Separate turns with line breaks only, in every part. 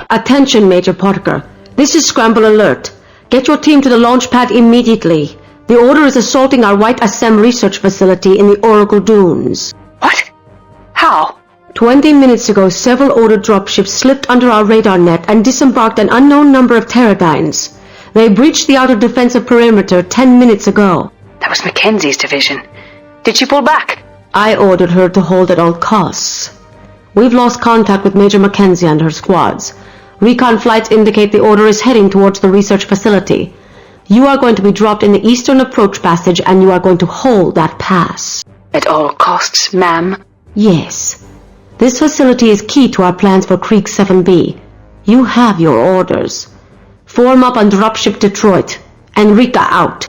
Attention, Major Parker. This is Scramble Alert. Get your team to the launch pad immediately. The Order is assaulting our White Assam research facility in the Oracle Dunes.
What? How?
20 minutes ago, several Order dropships slipped under our radar net and disembarked an unknown number of Pterodynes. They breached the outer defensive perimeter 10 minutes ago.
That was Mackenzie's division. Did she pull back?
I ordered her to hold at all costs. We've lost contact with Major Mackenzie and her squads. Recon flights indicate the Order is heading towards the research facility. You are going to be dropped in the eastern approach passage and you are going to hold that pass.
At all costs, ma'am?
Yes. This facility is key to our plans for Creek 7B. You have your orders. Form up on Dropship Detroit. Enrica out.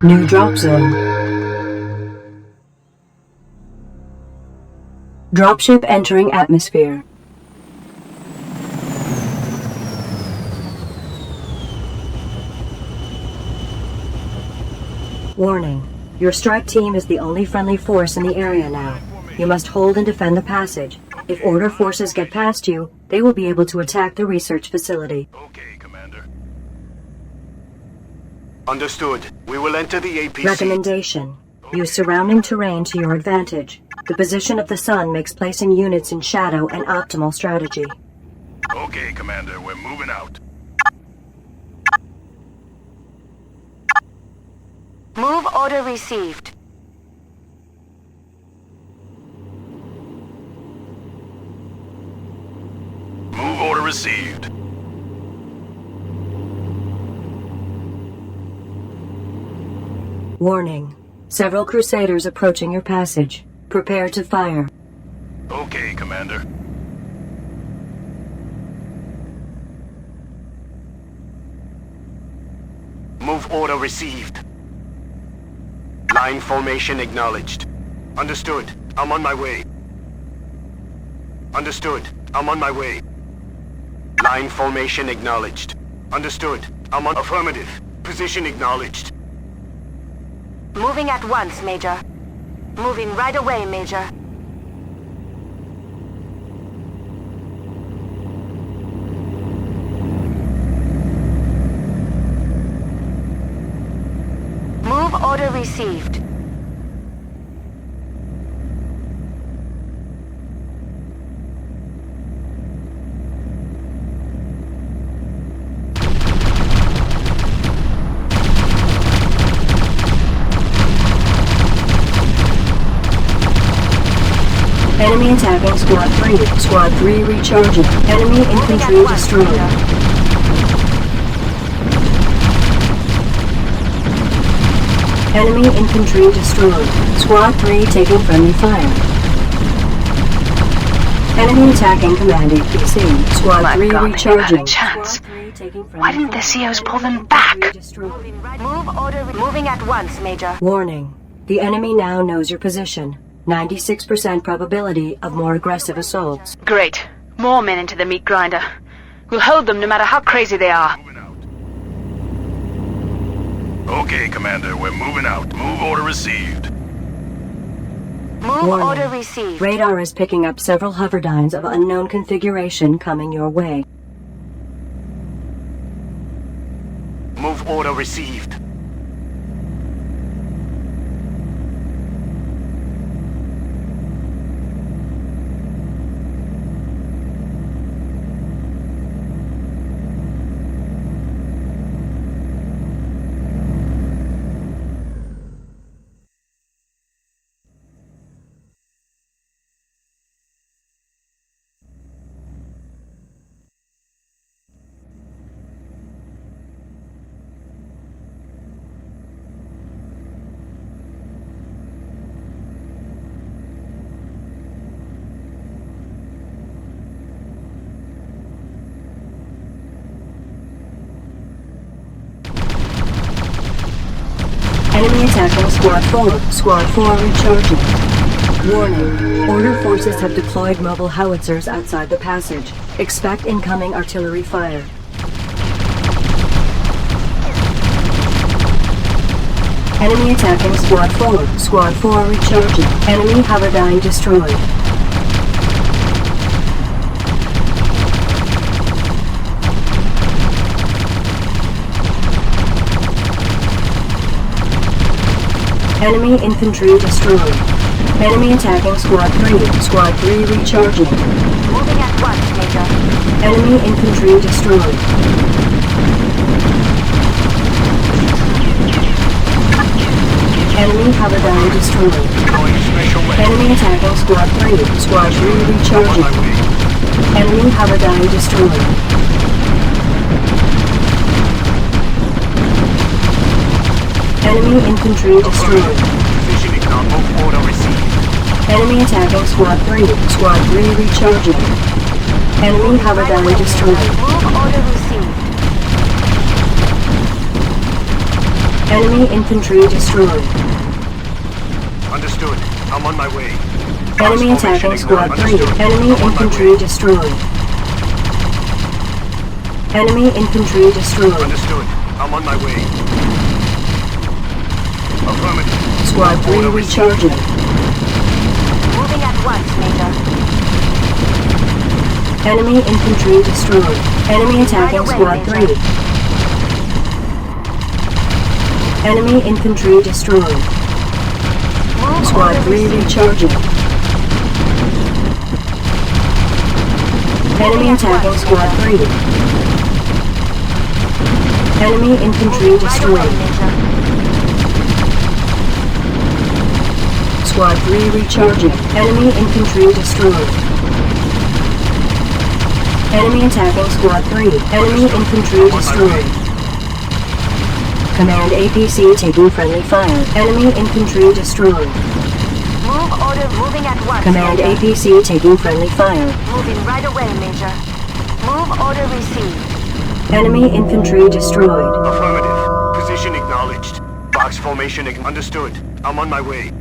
New drop zone. Dropship entering atmosphere. Warning. Your strike team is the only friendly force in the area now. You must hold and defend the passage. If Order forces get past you, they will be able to attack the research facility.
Okay, Commander. Understood. We will enter the APC.
Recommendation. Use surrounding terrain to your advantage. The position of the sun makes placing units in shadow an optimal strategy.
Okay, Commander. We're moving out.
Move order received.
Move order received.
Warning. Several Crusaders approaching your passage. Prepare to fire.
Okay, Commander. Move order received. Line formation acknowledged. Understood. I'm on my way. Understood. I'm on my way. Line formation acknowledged. Understood. I'm on affirmative. Position acknowledged.
Moving at once, Major. Moving right away, Major. Move order received.
Enemy attacking Squad 3. Squad 3 recharging. Enemy infantry destroyed. Enemy infantry destroyed. Squad 3 taking friendly fire. Enemy attacking Command APC. Squad 3
God,
recharging.
Chance.
Squad 3 taking friendly
Why didn't the
fire.
COs pull them back?
Moving at once, Major.
Warning. The enemy now knows your position. 96% probability of more aggressive assaults.
Great. More men into the meat grinder. We'll hold them no matter how crazy they are.
Moving out. Okay, Commander. We're moving out. Move order received.
Move
Warning.
order received.
Radar is picking up several hoverdynes of unknown configuration coming your way.
Move order received.
Enemy attacking Squad 4. Squad 4 recharging. Warning. Order forces have deployed mobile howitzers outside the passage. Expect incoming artillery fire. Enemy attacking Squad 4. Squad 4 recharging. Enemy Haverdyne destroyed. Enemy infantry destroyed. Enemy attacking Squad 3. Squad 3 recharging.
Moving at once, Major.
Enemy infantry destroyed. Enemy Haverdyne destroyed.
Deploying special weapons.
Enemy attacking Squad 3. Squad 3
On my
recharging.
way.
Enemy Haverdyne destroyed. Enemy infantry destroyed.
Position ignore. Move order received.
Enemy attacking Squad 3. Squad 3 recharging. Enemy Haverdyne destroyed.
Move order received.
Enemy infantry destroyed.
Understood. I'm on my way.
Enemy
Box formation
attacking Squad
ignored.
3.
Understood.
Enemy
I'm on my
infantry
way.
destroyed. Enemy infantry destroyed.
Understood. I'm on my way. Affirmative.
Squad 3
Order received.
recharging.
Moving at once, Major.
Enemy infantry destroyed. Enemy attacking
Right away,
Squad
Major.
3. Enemy infantry destroyed.
Move
Squad
order
3
received.
recharging. Enemy attacking Squad 3. Enemy infantry
Right away,
destroyed.
Major.
Squad 3 recharging. Enemy infantry destroyed. Enemy attacking Squad 3. Enemy infantry destroyed. Command APC taking friendly fire. Enemy infantry destroyed.
Move order moving at once,
Command
Major.
APC taking friendly fire.
Moving right away, Major. Move order received.
Enemy infantry destroyed.
Affirmative. Position acknowledged. Box formation understood. I'm on my way.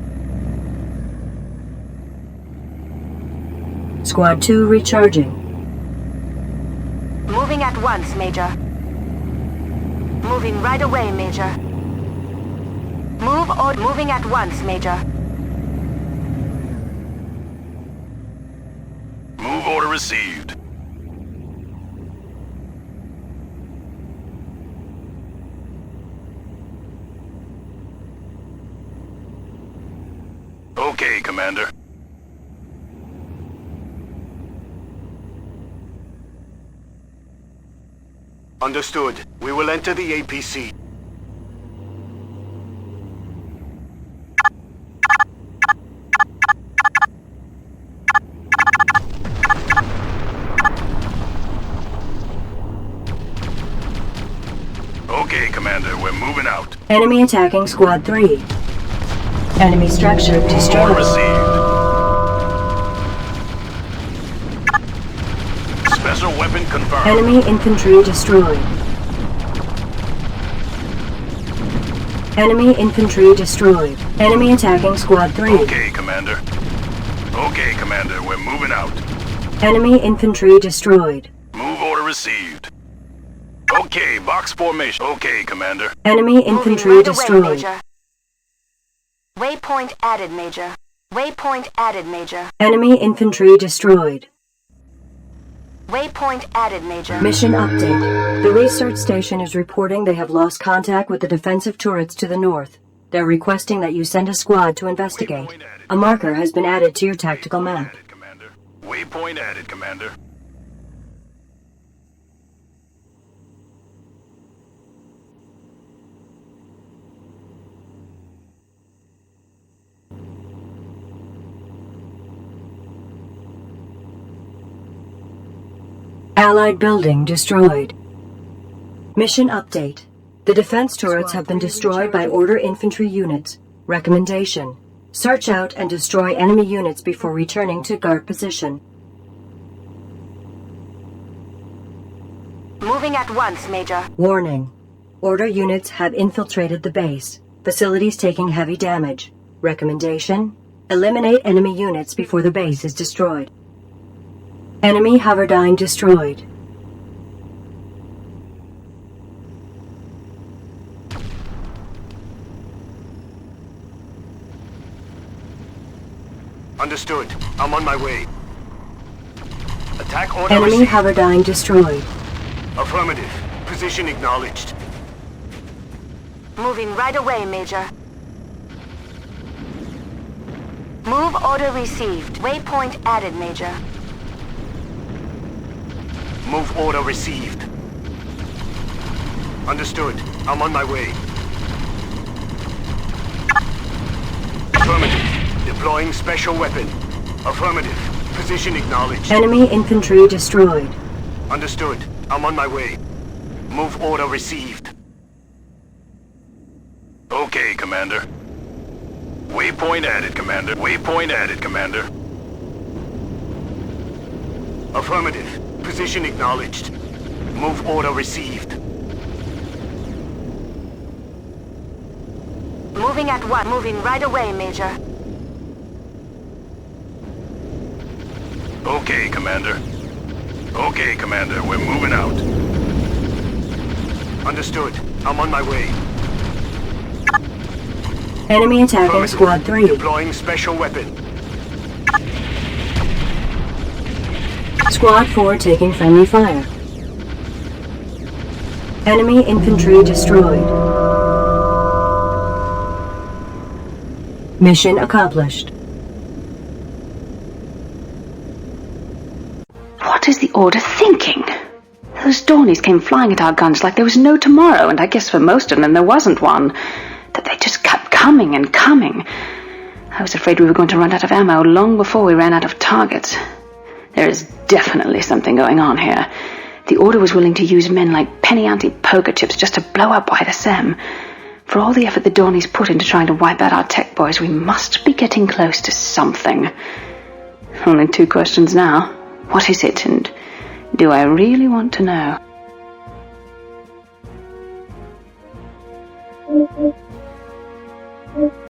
Squad 2 recharging.
Moving at once, Major. Moving right away, Major. Moving at once, Major.
Move order received. Okay, Commander. Understood. We will enter the APC. Okay, Commander. We're moving out.
Enemy attacking Squad 3. Enemy structure
Order
destroyed.
received. Special weapon confirmed.
Enemy infantry destroyed. Enemy infantry destroyed. Enemy attacking Squad 3.
Okay, Commander. Okay, Commander. We're moving out.
Enemy infantry destroyed.
Move order received. Okay, box formation. Okay, Commander.
Enemy
Moving
infantry
right away,
destroyed.
Major. Waypoint added, Major. Waypoint added, Major.
Enemy infantry destroyed.
Waypoint added, Major.
Mission update. The research station is reporting they have lost contact with the defensive turrets to the north. They're requesting that you send a squad to investigate. A marker has been added to your tactical map.
Added, Commander. Waypoint added, Commander.
Allied building destroyed. Mission update. The defense turrets have been destroyed by order infantry units. Recommendation: search out and destroy enemy units before returning to guard position.
Moving at once, Major.
Warning: order units have infiltrated the base. Facilities taking heavy damage. Recommendation: eliminate enemy units before the base is destroyed. Enemy Hoverdyne destroyed.
Understood. I'm on my way. Attack order
Enemy
received.
Hoverdyne destroyed.
Affirmative. Position acknowledged.
Moving right away, Major. Move order received. Waypoint added, Major.
Move order received. Understood. I'm on my way. Affirmative. Deploying special weapon. Affirmative. Position acknowledged.
Enemy infantry destroyed.
Understood. I'm on my way. Move order received. Okay, Commander. Waypoint added, Commander. Waypoint added, Commander. Affirmative. Position acknowledged. Move order received.
Moving at one. Moving right away, Major.
Okay, Commander. Okay, Commander. We're moving out. Understood. I'm on my way.
Enemy attacking
Affirmative.
Squad 3.
Deploying special weapon.
Squad 4 taking friendly fire. Enemy infantry destroyed. Mission accomplished.
What is the Order thinking? Those Dornies came flying at our guns like there was no tomorrow, and I guess for most of them there wasn't one. That they just kept coming and coming. I was afraid we were going to run out of ammo long before we ran out of targets. There is definitely something going on here. The Order was willing to use men like penny ante poker chips just to blow up YSM. For all the effort the Dornies put into trying to wipe out our tech boys, we must be getting close to something. Only 2 questions now. What is it, and do I really want to know?